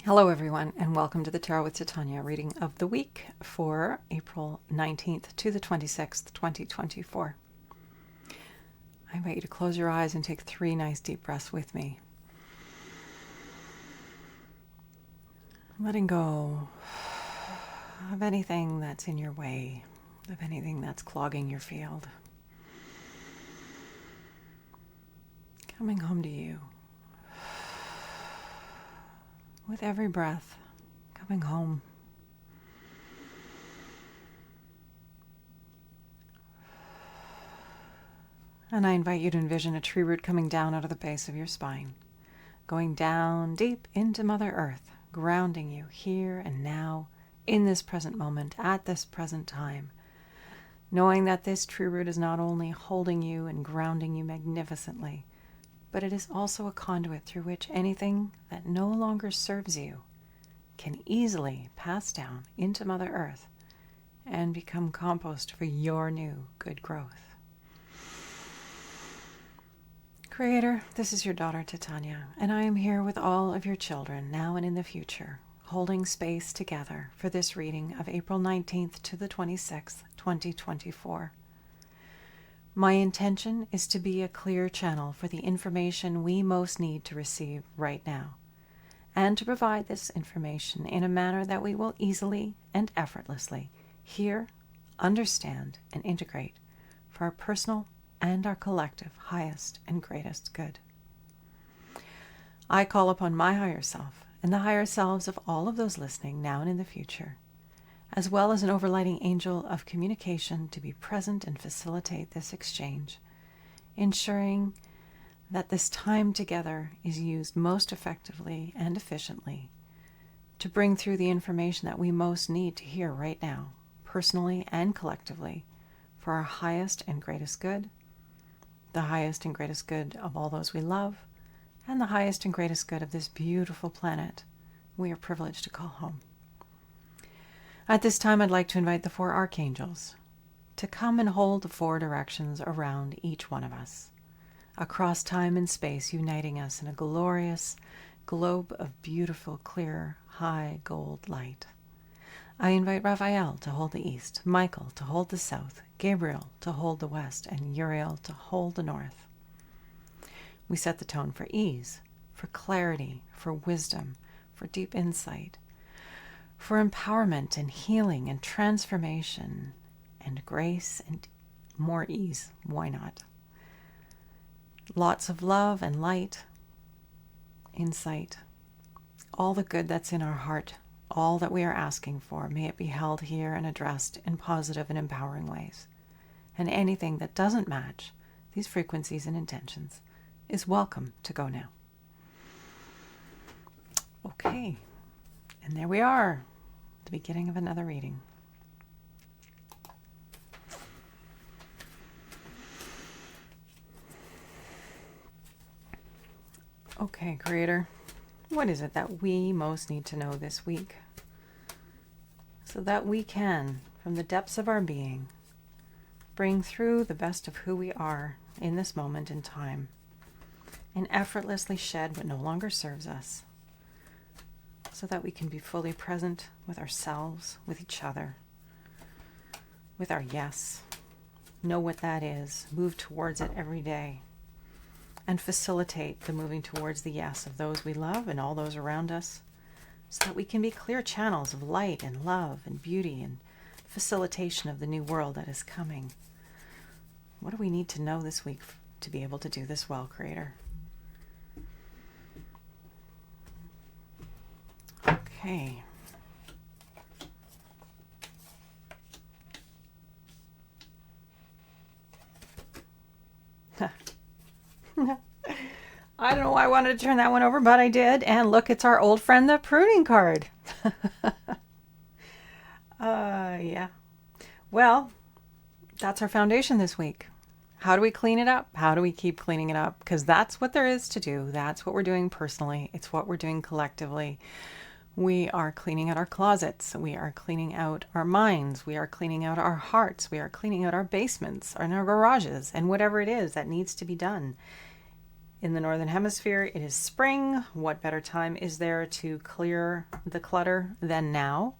Hello everyone, and welcome to the Tarot with Titania reading of the week for April 19th to the 26th, 2024. I invite you to close your eyes and take 3 nice deep breaths with me. Letting go of anything that's in your way, of anything that's clogging your field. Coming home to you. With every breath, coming home. And I invite you to envision a tree root coming down out of the base of your spine, going down deep into Mother Earth, grounding you here and now, in this present moment, at this present time, knowing that this tree root is not only holding you and grounding you magnificently, but it is also a conduit through which anything that no longer serves you can easily pass down into Mother Earth and become compost for your new good growth. Creator, this is your daughter Titania, and I am here with all of your children now and in the future, holding space together for this reading of April 19th to the 26th, 2024. My intention is to be a clear channel for the information we most need to receive right now, and to provide this information in a manner that we will easily and effortlessly hear, understand, and integrate for our personal and our collective highest and greatest good. I call upon my higher self and the higher selves of all of those listening now and in the future, as well as an overlighting angel of communication to be present and facilitate this exchange, ensuring that this time together is used most effectively and efficiently to bring through the information that we most need to hear right now, personally and collectively, for our highest and greatest good, the highest and greatest good of all those we love, and the highest and greatest good of this beautiful planet we are privileged to call home. At this time, I'd like to invite the 4 archangels to come and hold the 4 directions around each one of us, across time and space, uniting us in a glorious globe of beautiful, clear, high gold light. I invite Raphael to hold the east, Michael to hold the south, Gabriel to hold the west, and Uriel to hold the north. We set the tone for ease, for clarity, for wisdom, for deep insight, for empowerment and healing and transformation and grace and more ease. Why not? Lots of love and light, insight, all the good that's in our heart, all that we are asking for, may it be held here and addressed in positive and empowering ways. And anything that doesn't match these frequencies and intentions is welcome to go now. Okay, and there we are. The beginning of another reading. Okay, Creator, what is it that we most need to know this week so that we can, from the depths of our being, bring through the best of who we are in this moment in time and effortlessly shed what no longer serves us, so that we can be fully present with ourselves, with each other, with our yes, know what that is, move towards it every day, and facilitate the moving towards the yes of those we love and all those around us, so that we can be clear channels of light and love and beauty and facilitation of the new world that is coming. What do we need to know this week to be able to do this well, Creator? Okay. I don't know why I wanted to turn that one over, but I did. And look, it's our old friend, the pruning card. Yeah. Well, that's our foundation this week. How do we clean it up? How do we keep cleaning it up? Because that's what there is to do. That's what we're doing personally. It's what we're doing collectively. We are cleaning out our closets. We are cleaning out our minds. We are cleaning out our hearts. We are cleaning out our basements and our garages and whatever it is that needs to be done. In the Northern Hemisphere, it is spring. What better time is there to clear the clutter than now?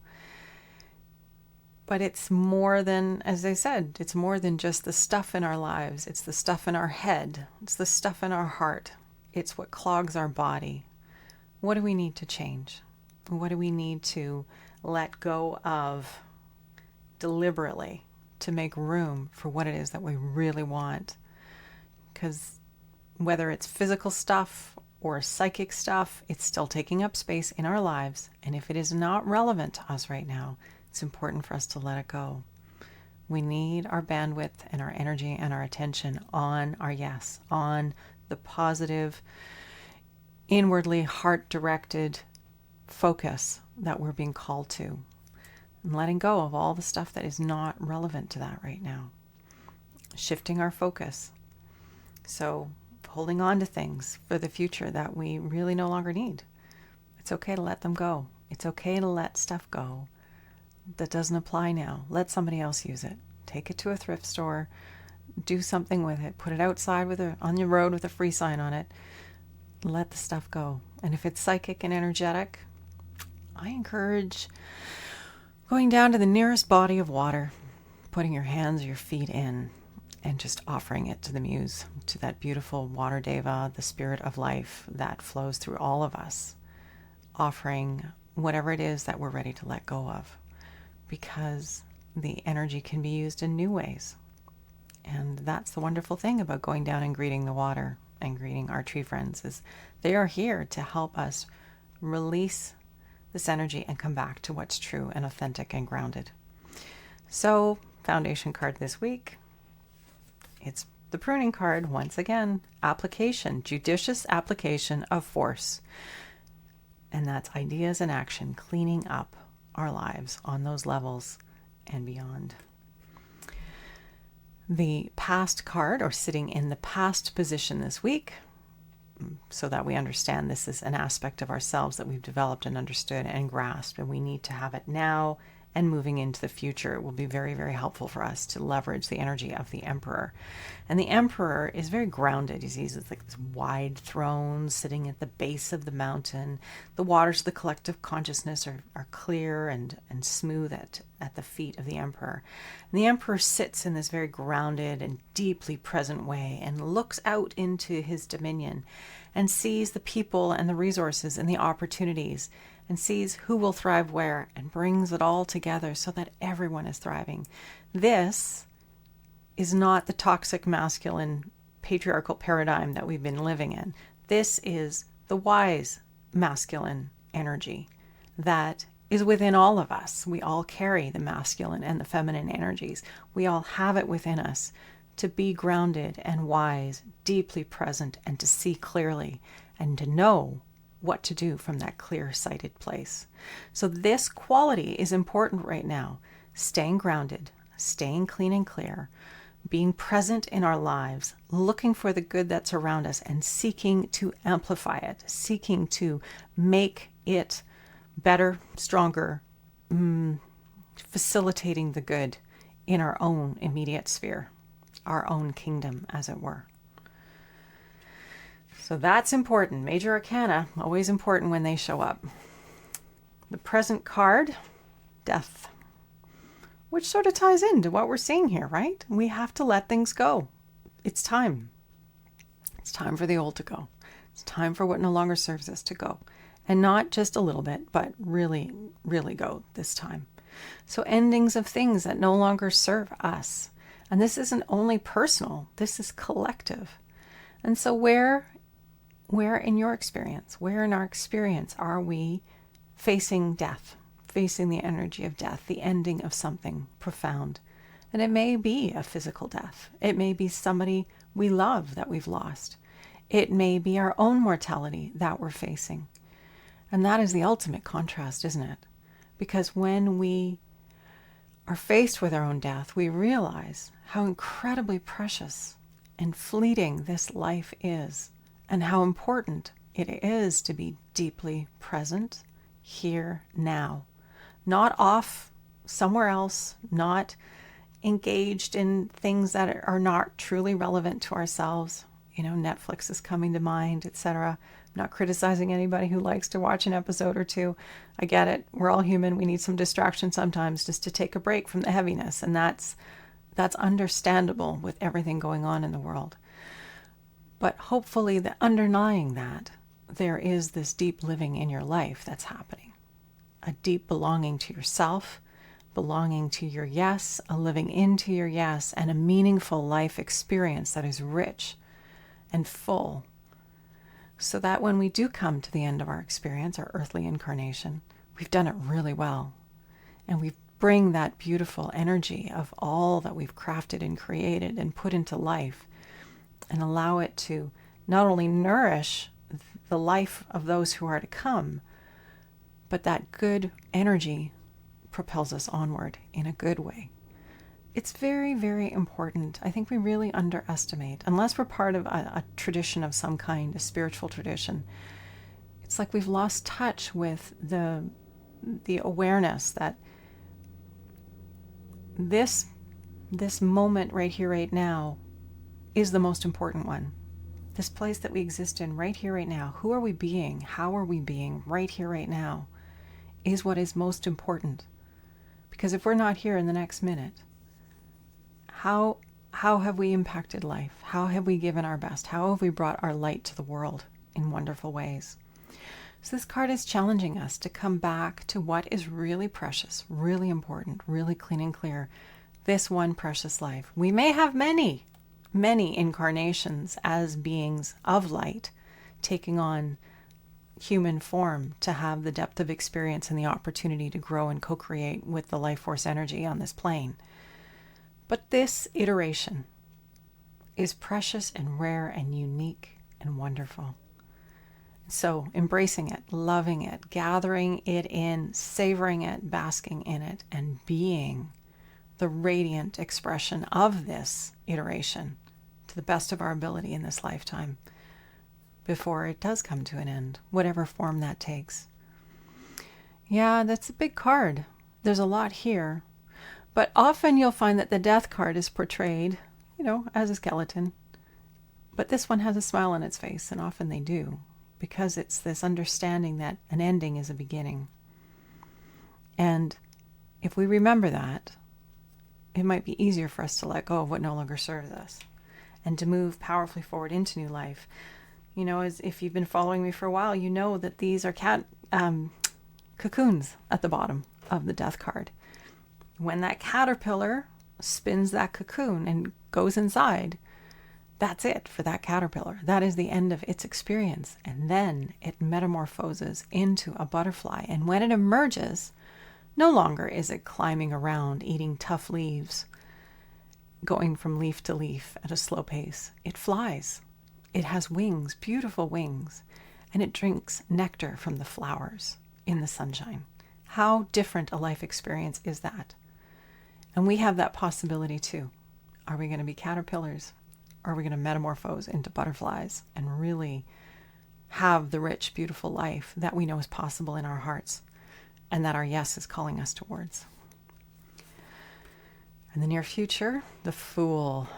But it's more than, as I said, it's more than just the stuff in our lives. It's the stuff in our head. It's the stuff in our heart. It's what clogs our body. What do we need to change? What do we need to let go of deliberately to make room for what it is that we really want? Because whether it's physical stuff or psychic stuff, it's still taking up space in our lives. And if it is not relevant to us right now, it's important for us to let it go. We need our bandwidth and our energy and our attention on our yes, on the positive, inwardly heart-directed focus that we're being called to. And letting go of all the stuff that is not relevant to that right now. Shifting our focus. So holding on to things for the future that we really no longer need. It's okay to let them go. It's okay to let stuff go that doesn't apply now. Let somebody else use it. Take it to a thrift store. Do something with it. Put it outside on your road with a free sign on it. Let the stuff go. And if it's psychic and energetic, I encourage going down to the nearest body of water, putting your hands or your feet in, and just offering it to the muse, to that beautiful water deva, the spirit of life that flows through all of us, offering whatever it is that we're ready to let go of, because the energy can be used in new ways. And that's the wonderful thing about going down and greeting the water and greeting our tree friends, is they are here to help us release this energy and come back to what's true and authentic and grounded. So, foundation card this week, it's the pruning card once again. Application, judicious application of force. And that's ideas and action, cleaning up our lives on those levels and beyond. The past card, or sitting in the past position this week, so that we understand this is an aspect of ourselves that we've developed and understood and grasped, and we need to have it now and moving into the future. It will be very, very helpful for us to leverage the energy of the Emperor. And the Emperor is very grounded. He's like this wide throne sitting at the base of the mountain. The waters of the collective consciousness are clear and smooth at the feet of the Emperor. And the Emperor sits in this very grounded and deeply present way and looks out into his dominion and sees the people and the resources and the opportunities, and sees who will thrive where, and brings it all together so that everyone is thriving. This is not the toxic masculine patriarchal paradigm that we've been living in. This is the wise masculine energy that is within all of us. We all carry the masculine and the feminine energies. We all have it within us to be grounded and wise, deeply present, and to see clearly and to know what to do from that clear-sighted place. So this quality is important right now. Staying grounded, staying clean and clear, being present in our lives, looking for the good that's around us and seeking to amplify it, seeking to make it better, stronger, facilitating the good in our own immediate sphere, our own kingdom, as it were. So that's important. Major arcana, always important when they show up. The present card, death, which sort of ties into what we're seeing here, right? We have to let things go. It's time. It's time for the old to go. It's time for what no longer serves us to go. And not just a little bit, but really, really go this time. So endings of things that no longer serve us. And this isn't only personal, this is collective. And so where in your experience, where in our experience are we facing death, facing the energy of death, the ending of something profound? And it may be a physical death. It may be somebody we love that we've lost. It may be our own mortality that we're facing. And that is the ultimate contrast, isn't it? Because when we are faced with our own death, we realize how incredibly precious and fleeting this life is, and how important it is to be deeply present here now, not off somewhere else, not engaged in things that are not truly relevant to ourselves. Netflix is coming to mind, etc. I'm not criticizing anybody who likes to watch an episode or two. I get it. We're all human. We need some distraction sometimes just to take a break from the heaviness. And that's understandable with everything going on in the world. But hopefully underlying that, there is this deep living in your life that's happening. A deep belonging to yourself, belonging to your yes, a living into your yes, and a meaningful life experience that is rich and full. So that when we do come to the end of our experience, our earthly incarnation, we've done it really well. And we bring that beautiful energy of all that we've crafted and created and put into life, and allow it to not only nourish the life of those who are to come, but that good energy propels us onward in a good way. It's very, very important. I think we really underestimate, unless we're part of a tradition of some kind, a spiritual tradition. It's like we've lost touch with the awareness that this moment right here, right now, is the most important one. This place that we exist in right here, right now. Who are we being? How are we being right here, right now? Is what is most important. Because if we're not here in the next minute, how have we impacted life? How have we given our best? How have we brought our light to the world in wonderful ways? So this card is challenging us to come back to what is really precious, really important, really clean and clear. This one precious life. We may have many incarnations as beings of light, taking on human form to have the depth of experience and the opportunity to grow and co-create with the life force energy on this plane. But this iteration is precious and rare and unique and wonderful. So embracing it, loving it, gathering it in, savoring it, basking in it, and being the radiant expression of this iteration to the best of our ability in this lifetime before it does come to an end, whatever form that takes. Yeah, that's a big card. There's a lot here. But often you'll find that the death card is portrayed, as a skeleton. But this one has a smile on its face, and often they do, because it's this understanding that an ending is a beginning. And if we remember that, it might be easier for us to let go of what no longer serves us and to move powerfully forward into new life. As if you've been following me for a while, you know that these are cocoons at the bottom of the death card. When that caterpillar spins that cocoon and goes inside, that's it for that caterpillar. That is the end of its experience. And then it metamorphoses into a butterfly. And when it emerges, no longer is it climbing around, eating tough leaves, going from leaf to leaf at a slow pace. It flies. It has wings, beautiful wings, and it drinks nectar from the flowers in the sunshine. How different a life experience is that? And we have that possibility too. Are we going to be caterpillars? Or are we going to metamorphose into butterflies and really have the rich, beautiful life that we know is possible in our hearts and that our yes is calling us towards? In the near future, the Fool.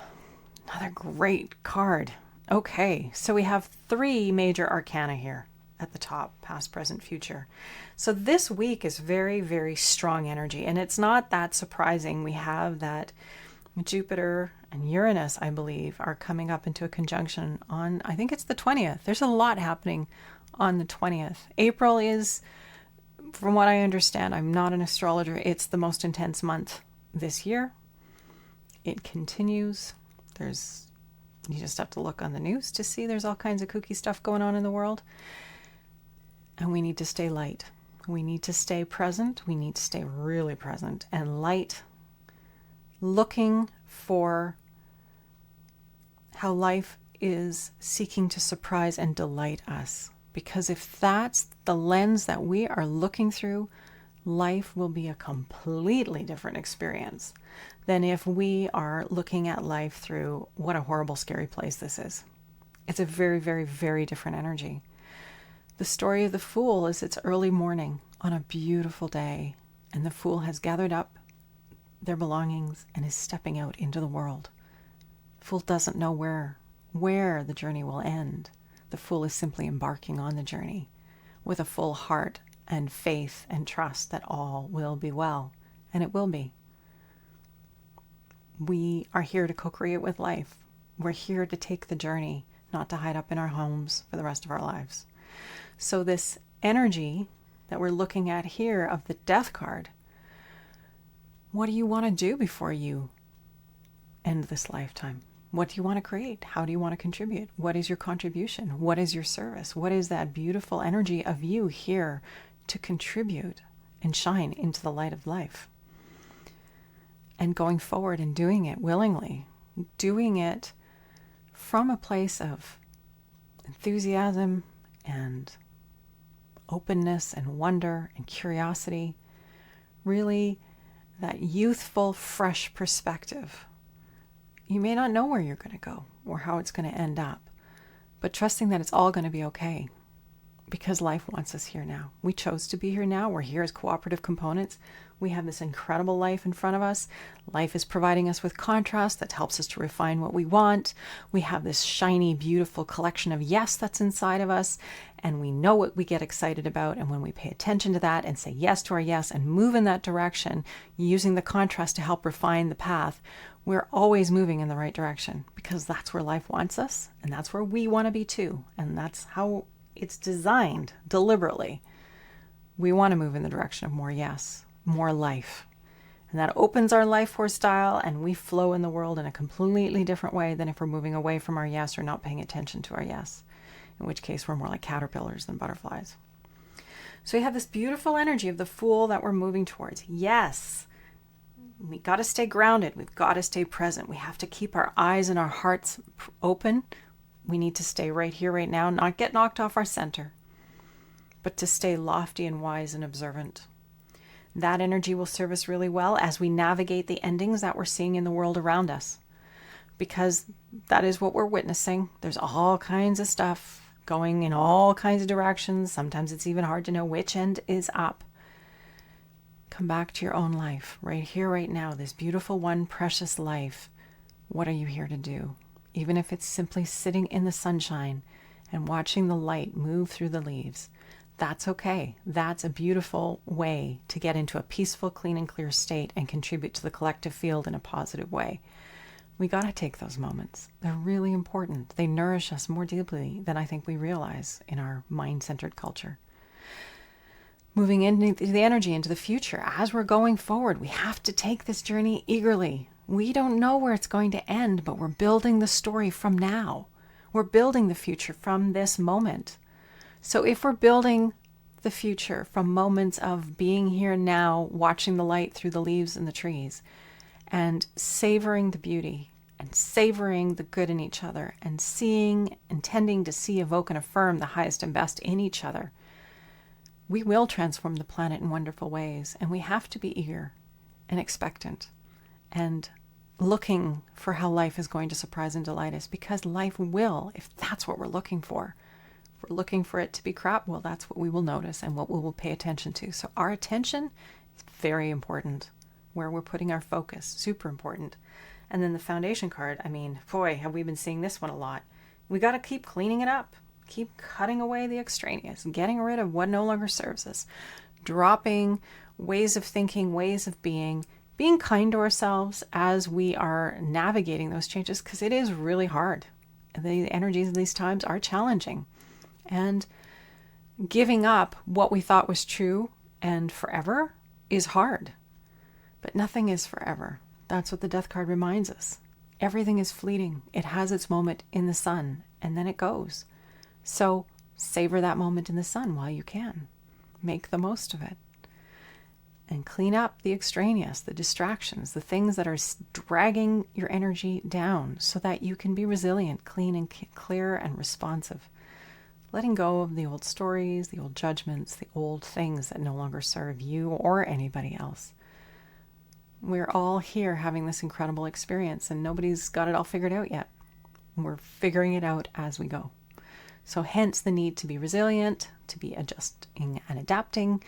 Another great card. Okay, so we have 3 major arcana here at the top, past, present, future. So this week is very, very strong energy, and it's not that surprising. We have that Jupiter and Uranus, I believe, are coming up into a conjunction on, I think it's the 20th. There's a lot happening on the 20th. April is, from what I understand, I'm not an astrologer, it's the most intense month this year. It continues. You just have to look on the news to see there's all kinds of kooky stuff going on in the world. And we need to stay light. We need to stay present. We need to stay really present and light, looking for how life is seeking to surprise and delight us. Because if that's the lens that we are looking through, life will be a completely different experience than if we are looking at life through what a horrible, scary place this is. It's a very, very, very different energy. The story of the Fool is it's early morning on a beautiful day, and the Fool has gathered up their belongings and is stepping out into the world. The Fool doesn't know where where the journey will end. The Fool is simply embarking on the journey with a full heart and faith and trust that all will be well, and it will be. We are here to co-create with life. We're here to take the journey, not to hide up in our homes for the rest of our lives. So this energy that we're looking at here of the Death card, what do you want to do before you end this lifetime? What do you want to create? How do you want to contribute? What is your contribution? What is your service? What is that beautiful energy of you here to contribute and shine into the light of life? And going forward and doing it willingly, doing it from a place of enthusiasm and openness and wonder and curiosity, really that youthful, fresh perspective. You may not know where you're going to go or how it's going to end up, but trusting that it's all going to be okay because life wants us here now. We chose to be here now. We're here as cooperative components. We have this incredible life in front of us. Life is providing us with contrast that helps us to refine what we want. We have this shiny, beautiful collection of yes that's inside of us, and we know what we get excited about. And when we pay attention to that and say yes to our yes and move in that direction, using the contrast to help refine the path, we're always moving in the right direction because that's where life wants us, and that's where we want to be too. And that's how it's designed deliberately. We want to move in the direction of more yes, more life. And that opens our life force style, and we flow in the world in a completely different way than if we're moving away from our yes or not paying attention to our yes, in which case we're more like caterpillars than butterflies. So you have this beautiful energy of the Fool that we're moving towards. Yes, we got to stay grounded. We've got to stay present. We have to keep our eyes and our hearts open. We need to stay right here, right now, not get knocked off our center, but to stay lofty and wise and observant. That energy will serve us really well as we navigate the endings that we're seeing in the world around us, because that is what we're witnessing. There's all kinds of stuff going in all kinds of directions. Sometimes it's even hard to know which end is up. Come back to your own life, right here, right now, this beautiful one, precious life. What are you here to do? Even if it's simply sitting in the sunshine and watching the light move through the leaves, that's okay. That's a beautiful way to get into a peaceful, clean, and clear state and contribute to the collective field in a positive way. We got to take those moments. They're really important. They nourish us more deeply than I think we realize in our mind-centered culture. Moving into the energy, into the future, as we're going forward, we have to take this journey eagerly. We don't know where it's going to end, but we're building the story from now. We're building the future from this moment. So if we're building the future from moments of being here now, watching the light through the leaves and the trees, and savoring the beauty, and savoring the good in each other, and seeing, intending to see, evoke, and affirm the highest and best in each other, we will transform the planet in wonderful ways. And we have to be eager and expectant and looking for how life is going to surprise and delight us, because life will, if that's what we're looking for. If we're looking for it to be crap, well, that's what we will notice and what we will pay attention to. So our attention is very important. Where we're putting our focus, super important. And then the foundation card, I mean, boy, have we been seeing this one a lot. We got to keep cleaning it up. Keep cutting away the extraneous, getting rid of what no longer serves us, dropping ways of thinking, ways of being kind to ourselves as we are navigating those changes, because it is really hard. The energies of these times are challenging. And giving up what we thought was true and forever is hard. But nothing is forever. That's what the Death card reminds us. Everything is fleeting. It has its moment in the sun, and then it goes. So savor that moment in the sun while you can. Make the most of it. And clean up the extraneous, the distractions, the things that are dragging your energy down so that you can be resilient, clean and clear and responsive. Letting go of the old stories, the old judgments, the old things that no longer serve you or anybody else. We're all here having this incredible experience, and nobody's got it all figured out yet. We're figuring it out as we go. So hence the need to be resilient, to be adjusting and adapting,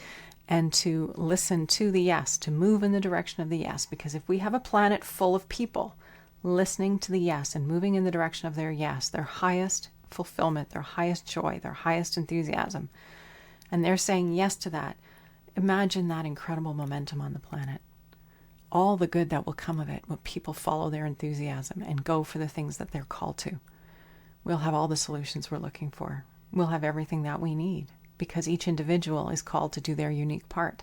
and to listen to the yes, to move in the direction of the yes. Because if we have a planet full of people listening to the yes and moving in the direction of their yes, their highest fulfillment, their highest joy, their highest enthusiasm, and they're saying yes to that, imagine that incredible momentum on the planet. All the good that will come of it when people follow their enthusiasm and go for the things that they're called to. We'll have all the solutions we're looking for. We'll have everything that we need because each individual is called to do their unique part.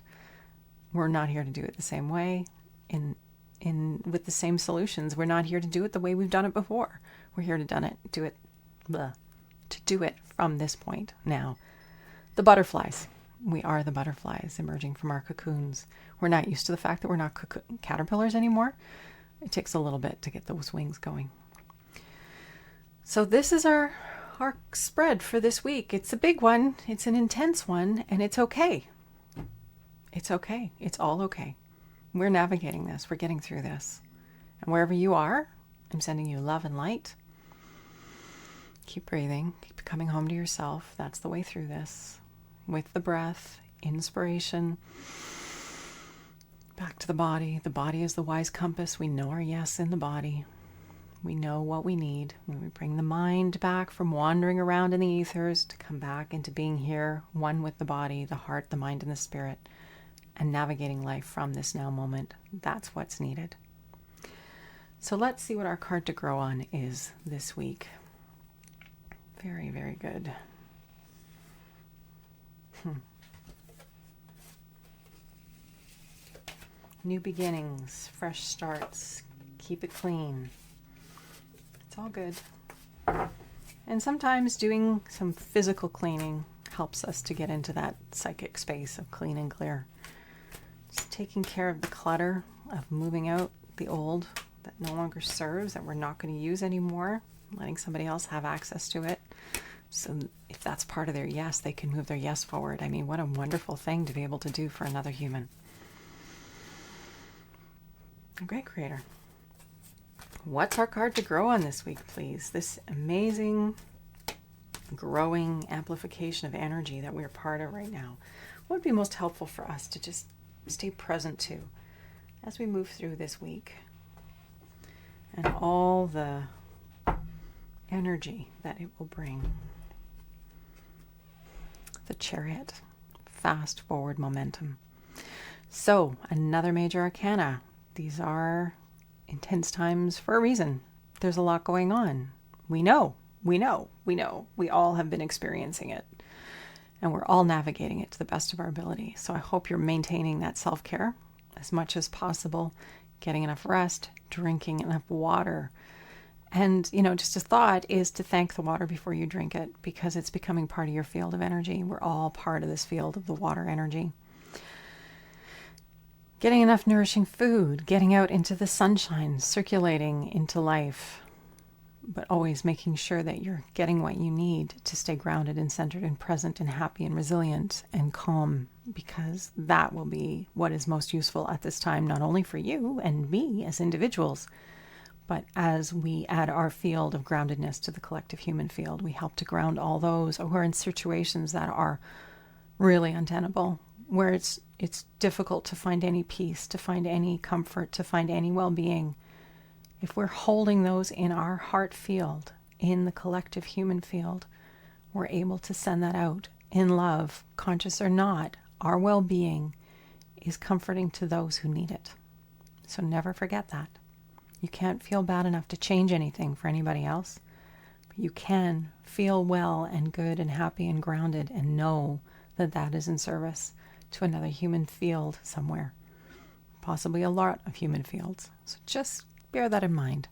We're not here to do it the same way with the same solutions. We're not here to do it the way we've done it before. We're here to do it from this point now. The butterflies. We are the butterflies emerging from our cocoons. We're not used to the fact that we're not caterpillars anymore. It takes a little bit to get those wings going. So this is our spread for this week. It's a big one. It's an intense one, and it's okay. It's okay. It's all okay. We're navigating this. We're getting through this. And wherever you are, I'm sending you love and light. Keep breathing. Keep coming home to yourself. That's the way through this. With the breath, inspiration, back to the body. The body is the wise compass. We know our yes in the body. We know what we need. When we bring the mind back from wandering around in the ethers to come back into being here, one with the body, the heart, the mind, and the spirit, and navigating life from this now moment. That's what's needed. So let's see what our card to grow on is this week. Very, very good. New beginnings, fresh starts, keep it clean. It's all good. And sometimes doing some physical cleaning helps us to get into that psychic space of clean and clear. Just taking care of the clutter, of moving out the old that no longer serves, that we're not going to use anymore, letting somebody else have access to it. So if that's part of their yes, they can move their yes forward. I mean, what a wonderful thing to be able to do for another human. Great Creator. What's our card to grow on this week, please? This amazing, growing amplification of energy that we're part of right now. What would be most helpful for us to just stay present to as we move through this week? And all the energy that it will bring. The Chariot, fast forward momentum. So, another major arcana. These are intense times for a reason. There's a lot going on. We know. We all have been experiencing it. And we're all navigating it to the best of our ability. So I hope you're maintaining that self-care as much as possible, getting enough rest, drinking enough water. And, just a thought is to thank the water before you drink it, because it's becoming part of your field of energy. We're all part of this field of the water energy. Getting enough nourishing food, getting out into the sunshine, circulating into life, but always making sure that you're getting what you need to stay grounded and centered and present and happy and resilient and calm, because that will be what is most useful at this time, not only for you and me as individuals, but as we add our field of groundedness to the collective human field, we help to ground all those who are in situations that are really untenable, where it's difficult to find any peace, to find any comfort, to find any well-being. If we're holding those in our heart field, in the collective human field, we're able to send that out in love, conscious or not. Our well-being is comforting to those who need it. So never forget that. You can't feel bad enough to change anything for anybody else, but you can feel well and good and happy and grounded and know that that is in service to another human field somewhere, possibly a lot of human fields. So just bear that in mind.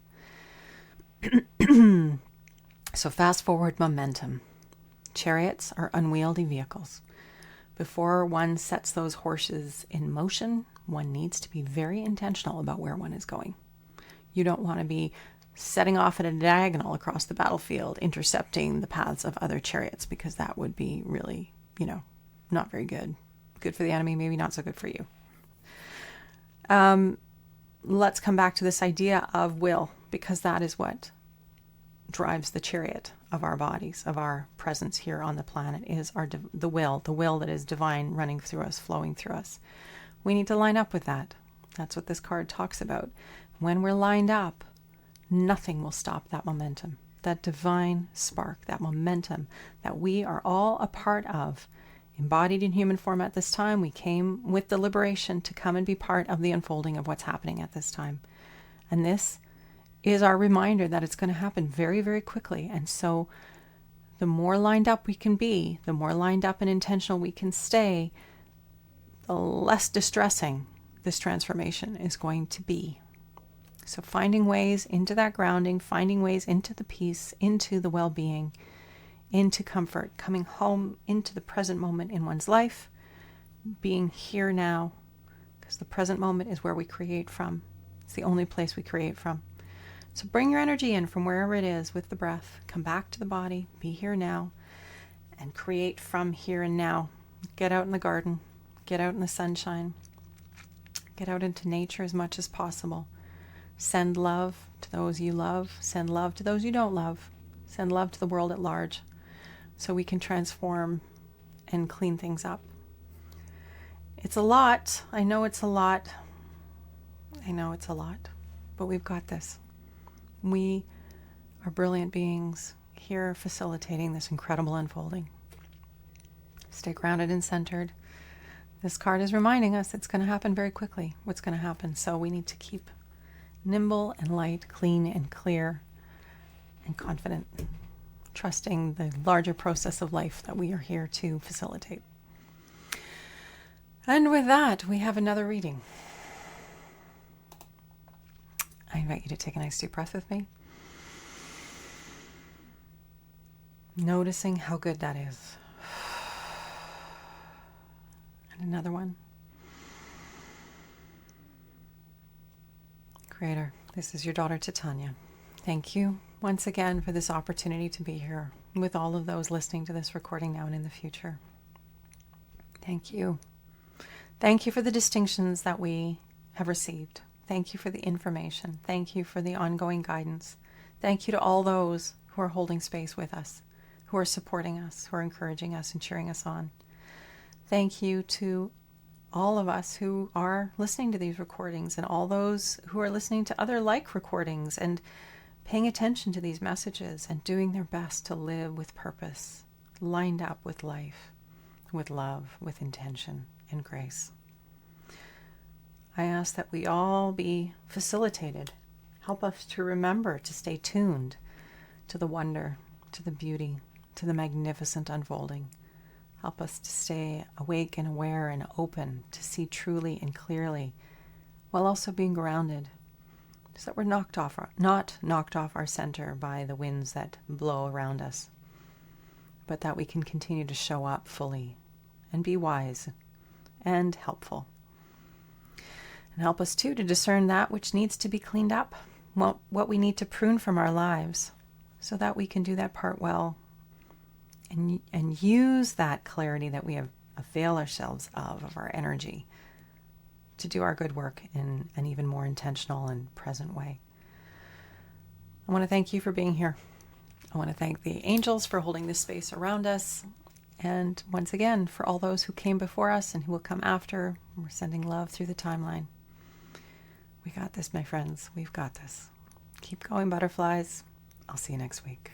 So fast forward momentum. Chariots are unwieldy vehicles. Before one sets those horses in motion, one needs to be very intentional about where one is going. You don't want to be setting off at a diagonal across the battlefield, intercepting the paths of other chariots, because that would be really, not very good. Good for the enemy, maybe not so good for you. Let's come back to this idea of will, because that is what drives the chariot of our bodies, of our presence here on the planet, is the will that is divine running through us, flowing through us. We need to line up with that. That's what this card talks about. When we're lined up, Nothing will stop that momentum, that divine spark, that momentum that we are all a part of. Embodied in human form at this time, we came with the liberation to come and be part of the unfolding of what's happening at this time. And this is our reminder that it's going to happen very, very quickly. And so the more lined up we can be, the more lined up and intentional we can stay, the less distressing this transformation is going to be. So finding ways into that grounding, finding ways into the peace, into the well-being, into comfort, coming home into the present moment in one's life, being here now, because the present moment is where we create from. It's the only place we create from. So bring your energy in from wherever it is with the breath. Come back to the body, be here now, and create from here and now. Get out in the garden, get out in the sunshine, get out into nature as much as possible. Send love to those you love. Send love to those you don't love. Send love to the world at large so we can transform and clean things up. It's a lot. I know it's a lot. But we've got this. We are brilliant beings here facilitating this incredible unfolding. Stay grounded and centered. This card is reminding us it's going to happen very quickly, what's going to happen. So we need to keep nimble and light, clean and clear and confident, trusting the larger process of life that we are here to facilitate. And with that, we have another reading. I invite you to take a nice deep breath with me. Noticing how good that is. And another one. Creator, this is your daughter Titania. Thank you once again for this opportunity to be here with all of those listening to this recording now and in the future. Thank you. Thank you for the distinctions that we have received. Thank you for the information. Thank you for the ongoing guidance. Thank you to all those who are holding space with us, who are supporting us, who are encouraging us and cheering us on. Thank you to all of us who are listening to these recordings and all those who are listening to other like recordings and paying attention to these messages and doing their best to live with purpose, lined up with life, with love, with intention and grace. I ask that we all be facilitated. Help us to remember to stay tuned to the wonder, to the beauty, to the magnificent unfolding. Help us to stay awake and aware and open to see truly and clearly, while also being grounded, so that we're not knocked off our center by the winds that blow around us, but that we can continue to show up fully and be wise and helpful. And help us too to discern that which needs to be cleaned up, what we need to prune from our lives, so that we can do that part well and use that clarity that we have avail ourselves of our energy to do our good work in an even more intentional and present way. I want to thank you for being here. I want to thank the angels for holding this space around us. And once again, for all those who came before us and who will come after, we're sending love through the timeline. We got this, my friends. We've got this. Keep going, butterflies. I'll see you next week.